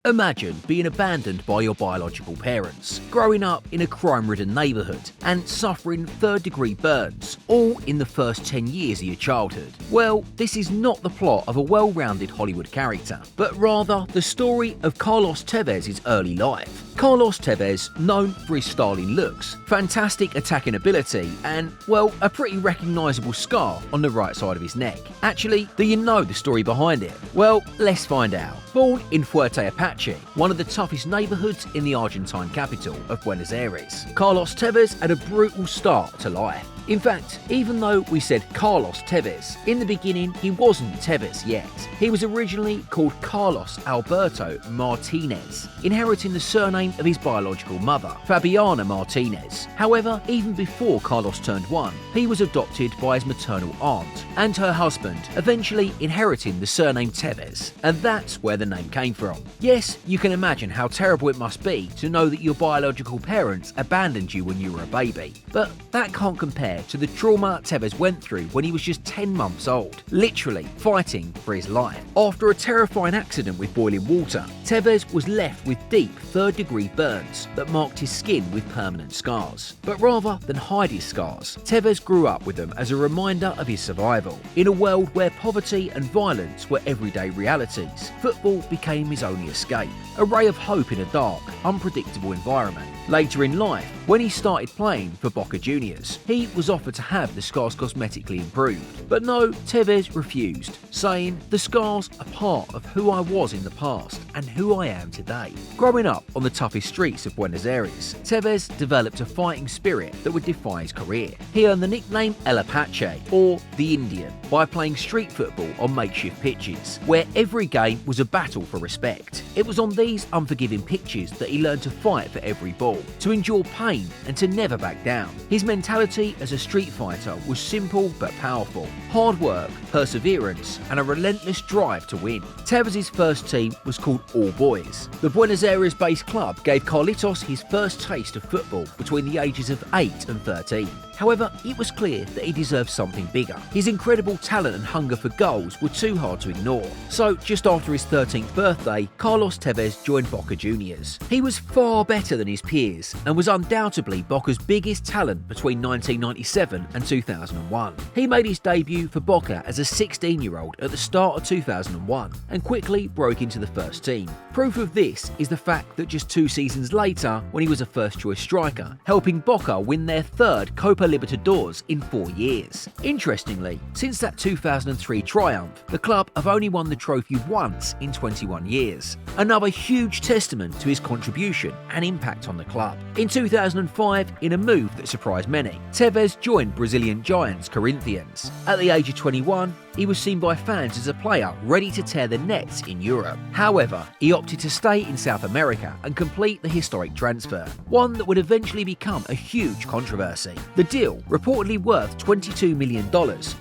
Imagine being abandoned by your biological parents, growing up in a crime-ridden neighbourhood, and suffering third-degree burns, all in the first 10 years of your childhood. Well, this is not the plot of a well-rounded Hollywood character, but rather the story of Carlos Tevez's early life. Carlos Tevez, known for his styling looks, fantastic attacking ability, and, well, a pretty recognisable scar on the right side of his neck. Actually, do you know the story behind it? Well, let's find out. Born in Fuerte Apache, one of the toughest neighbourhoods in the Argentine capital of Buenos Aires, Carlos Tevez had a brutal start to life. In fact, even though we said Carlos Tevez, in the beginning he wasn't Tevez yet. He was originally called Carlos Alberto Martinez, inheriting the surname of his biological mother, Fabiana Martinez. However, even before Carlos turned 1, he was adopted by his maternal aunt and her husband, eventually inheriting the surname Tevez, and that's where the name came from. Yes, you can imagine how terrible it must be to know that your biological parents abandoned you when you were a baby, but that can't compare to the trauma Tevez went through when he was just 10 months old, literally fighting for his life. After a terrifying accident with boiling water, Tevez was left with deep third-degree burns that marked his skin with permanent scars. But rather than hide his scars, Tevez grew up with them as a reminder of his survival. In a world where poverty and violence were everyday realities, football became his only escape, a ray of hope in a dark, unpredictable environment. Later in life, when he started playing for Boca Juniors, he was offered to have the scars cosmetically improved. But no, Tevez refused, saying, "The scars are part of who I was in the past and who I am today." Growing up on the toughest streets of Buenos Aires, Tevez developed a fighting spirit that would define his career. He earned the nickname El Apache, or the Indian, by playing street football on makeshift pitches, where every game was a battle for respect. It was on these unforgiving pitches that he learned to fight for every ball, to endure pain and to never back down. His mentality as a street fighter was simple but powerful: hard work, perseverance, and a relentless drive to win. Tevez's first team was called All Boys. The Buenos Aires-based club gave Carlitos his first taste of football between the ages of 8 and 13. However, it was clear that he deserved something bigger. His incredible talent and hunger for goals were too hard to ignore. So, just after his 13th birthday, Carlos Tevez joined Boca Juniors. He was far better than his peers and was undoubtedly Boca's biggest talent between 1997 and 2001. He made his debut for Boca as a 16-year-old at the start of 2001 and quickly broke into the first team. Proof of this is the fact that just 2 seasons later, when he was a first-choice striker, helping Boca win their third Copa Libertadores in 4 years. Interestingly, since that 2003 triumph, the club have only won the trophy once in 21 years. Another huge testament to his contribution and impact on the club. In 2005, in a move that surprised many, Tevez joined Brazilian giants Corinthians. At the age of 21, he was seen by fans as a player ready to tear the nets in Europe. However, he opted to stay in South America and complete the historic transfer, one that would eventually become a huge controversy. The deal, reportedly worth $22 million,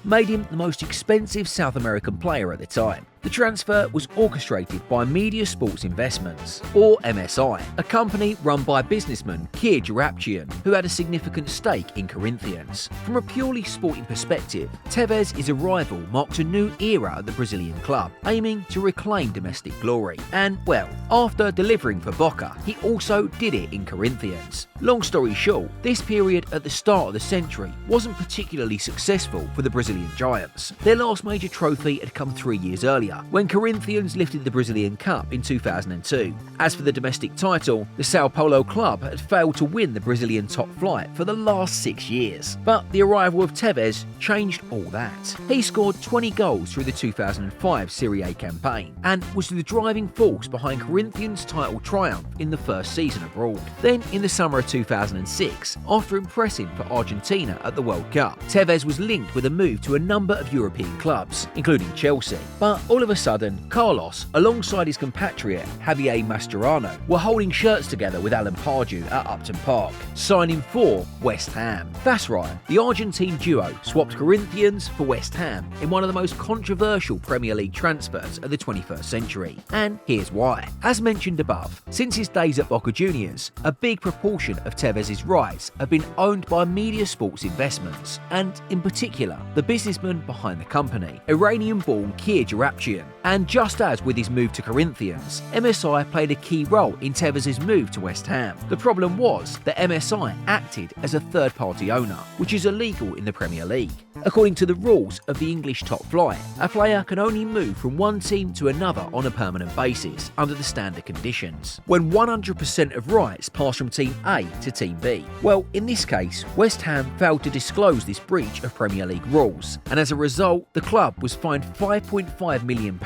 made him the most expensive South American player at the time. The transfer was orchestrated by Media Sports Investments, or MSI, a company run by businessman Keir Jarapchian, who had a significant stake in Corinthians. From a purely sporting perspective, Tevez's arrival marked a new era at the Brazilian club, aiming to reclaim domestic glory. And, well, after delivering for Boca, he also did it in Corinthians. Long story short, this period at the start of the century wasn't particularly successful for the Brazilian giants. Their last major trophy had come 3 years earlier, when Corinthians lifted the Brazilian Cup in 2002. As for the domestic title, the Sao Paulo club had failed to win the Brazilian top flight for the last 6 years. But the arrival of Tevez changed all that. He scored 20 goals through the 2005 Serie A campaign and was the driving force behind Corinthians' title triumph in the first season abroad. Then, in the summer of 2006, after impressing for Argentina at the World Cup, Tevez was linked with a move to a number of European clubs, including Chelsea. But all of a sudden, Carlos, alongside his compatriot Javier Mascherano, were holding shirts together with Alan Pardew at Upton Park, signing for West Ham. That's right, the Argentine duo swapped Corinthians for West Ham in one of the most controversial Premier League transfers of the 21st century. And here's why. As mentioned above, since his days at Boca Juniors, a big proportion of Tevez's rights have been owned by Media Sports Investments, and in particular, the businessman behind the company, Iranian-born Keir Jarapchian, Calcium. And just as with his move to Corinthians, MSI played a key role in Tevez's move to West Ham. The problem was that MSI acted as a third-party owner, which is illegal in the Premier League. According to the rules of the English top flight, a player can only move from one team to another on a permanent basis under the standard conditions, when 100% of rights pass from Team A to Team B. Well, in this case, West Ham failed to disclose this breach of Premier League rules, and as a result, the club was fined £5.5 million,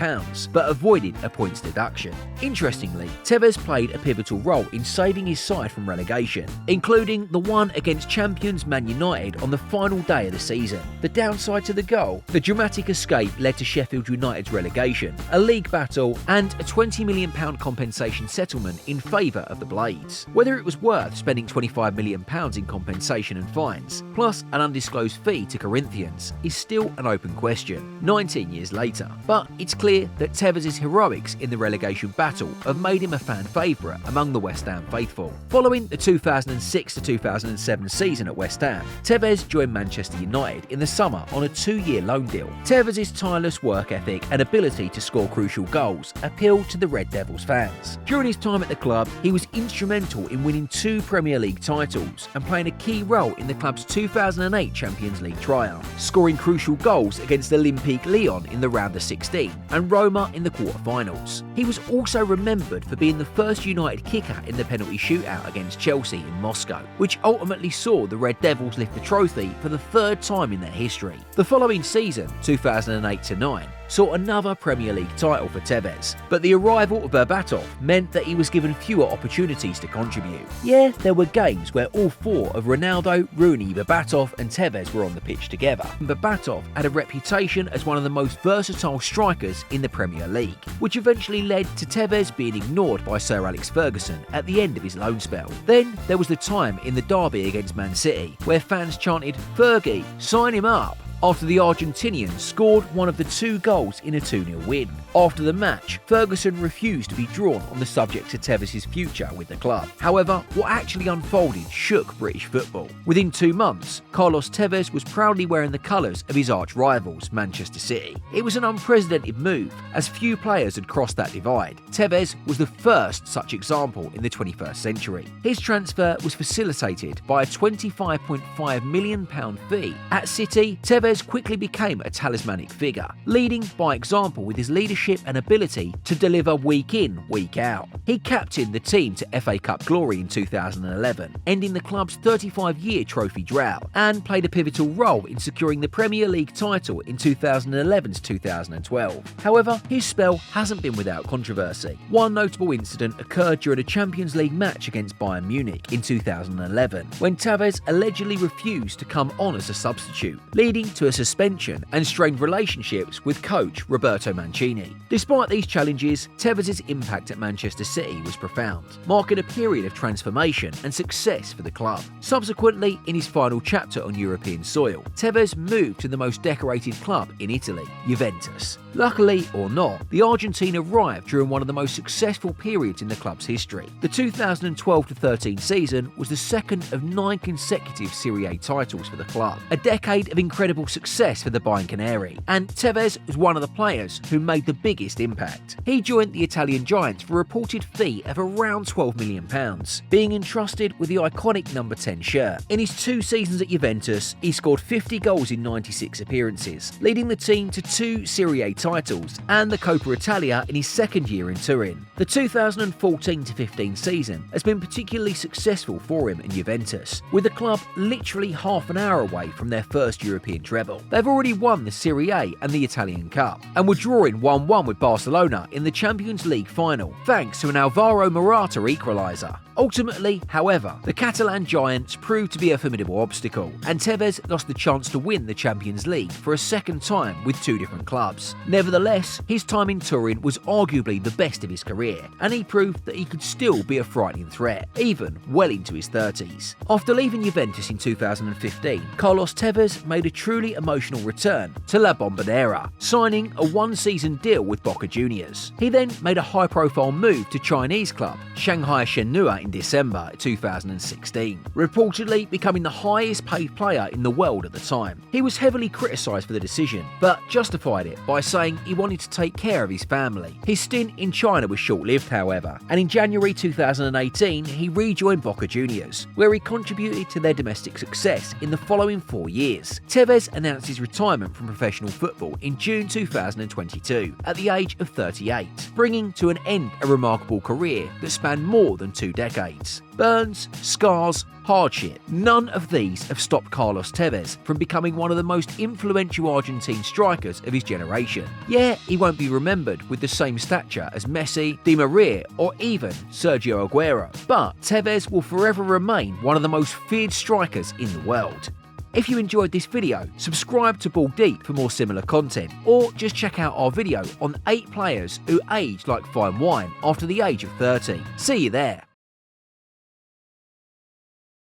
but avoided a points deduction. Interestingly, Tevez played a pivotal role in saving his side from relegation, including the one against champions Man United on the final day of the season. The downside to the goal, the dramatic escape led to Sheffield United's relegation, a league battle, and a £20 million compensation settlement in favour of the Blades. Whether it was worth spending £25 million in compensation and fines, plus an undisclosed fee to Corinthians, is still an open question, 19 years later. But it's clear that Tevez's heroics in the relegation battle have made him a fan favourite among the West Ham faithful. Following the 2006 to 2007 season at West Ham, Tevez joined Manchester United in the summer on a 2-year loan deal. Tevez's tireless work ethic and ability to score crucial goals appealed to the Red Devils fans. During his time at the club, he was instrumental in winning 2 Premier League titles and playing a key role in the club's 2008 Champions League triumph, scoring crucial goals against Olympique Lyon in the round of 16 and Roma in the quarter-finals. He was also remembered for being the first United kicker in the penalty shootout against Chelsea in Moscow, which ultimately saw the Red Devils lift the trophy for the 3rd time in their history. The following season, 2008-9, saw another Premier League title for Tevez, but the arrival of Berbatov meant that he was given fewer opportunities to contribute. Yeah, there were games where all 4 of Ronaldo, Rooney, Berbatov and Tevez were on the pitch together. Berbatov had a reputation as one of the most versatile strikers in the Premier League, which eventually led to Tevez being ignored by Sir Alex Ferguson at the end of his loan spell. Then there was the time in the derby against Man City, where fans chanted, "Fergie, sign him up," after the Argentinian scored one of the 2 goals in a 2-0 win. After the match, Ferguson refused to be drawn on the subject to Tevez's future with the club. However, what actually unfolded shook British football. Within 2 months, Carlos Tevez was proudly wearing the colours of his arch-rivals, Manchester City. It was an unprecedented move, as few players had crossed that divide. Tevez was the first such example in the 21st century. His transfer was facilitated by a £25.5 million fee. At City, Tevez quickly became a talismanic figure, leading by example with his leadership and ability to deliver week in, week out. He captained the team to FA Cup glory in 2011, ending the club's 35-year trophy drought, and played a pivotal role in securing the Premier League title in 2011-2012. However, his spell hasn't been without controversy. One notable incident occurred during a Champions League match against Bayern Munich in 2011, when Tevez allegedly refused to come on as a substitute, leading to a suspension and strained relationships with coach Roberto Mancini. Despite these challenges, Tevez's impact at Manchester City was profound, marking a period of transformation and success for the club. Subsequently, in his final chapter on European soil, Tevez moved to the most decorated club in Italy, Juventus. Luckily or not, the Argentine arrived during one of the most successful periods in the club's history. The 2012-13 season was the second of 9 consecutive Serie A titles for the club, a decade of incredible success for the Bianconeri, and Tevez was one of the players who made the biggest impact. He joined the Italian Giants for a reported fee of around £12 million, being entrusted with the iconic number 10 shirt. In his 2 seasons at Juventus, he scored 50 goals in 96 appearances, leading the team to 2 Serie A titles and the Coppa Italia in his 2nd year in Turin. The 2014-15 season has been particularly successful for him in Juventus, with the club literally half an hour away from their first European treble. They've already won the Serie A and the Italian Cup, and were drawing 1-1 with Barcelona in the Champions League final, thanks to an Alvaro Morata equaliser. Ultimately, however, the Catalan Giants proved to be a formidable obstacle, and Tevez lost the chance to win the Champions League for a 2nd time with 2 different clubs. Nevertheless, his time in Turin was arguably the best of his career, career, and he proved that he could still be a frightening threat, even well into his 30s. After leaving Juventus in 2015, Carlos Tevez made a truly emotional return to La Bombonera, signing a one-season deal with Boca Juniors. He then made a high-profile move to Chinese club Shanghai Shenhua in December 2016, reportedly becoming the highest-paid player in the world at the time. He was heavily criticised for the decision, but justified it by saying he wanted to take care of his family. His stint in China was short-lived, however, and in January 2018 he rejoined Boca Juniors, where he contributed to their domestic success in the following 4 years. Tevez announced his retirement from professional football in June 2022 at the age of 38, bringing to an end a remarkable career that spanned more than 2 decades. Burns, scars, hardship, none of these have stopped Carlos Tevez from becoming one of the most influential Argentine strikers of his generation. Yeah, he won't be remembered with the same stature as Messi, Di Maria, or even Sergio Aguero, but Tevez will forever remain one of the most feared strikers in the world. If you enjoyed this video, subscribe to Ball Deep for more similar content, or just check out our video on 8 players who aged like fine wine after the age of 30. See you there.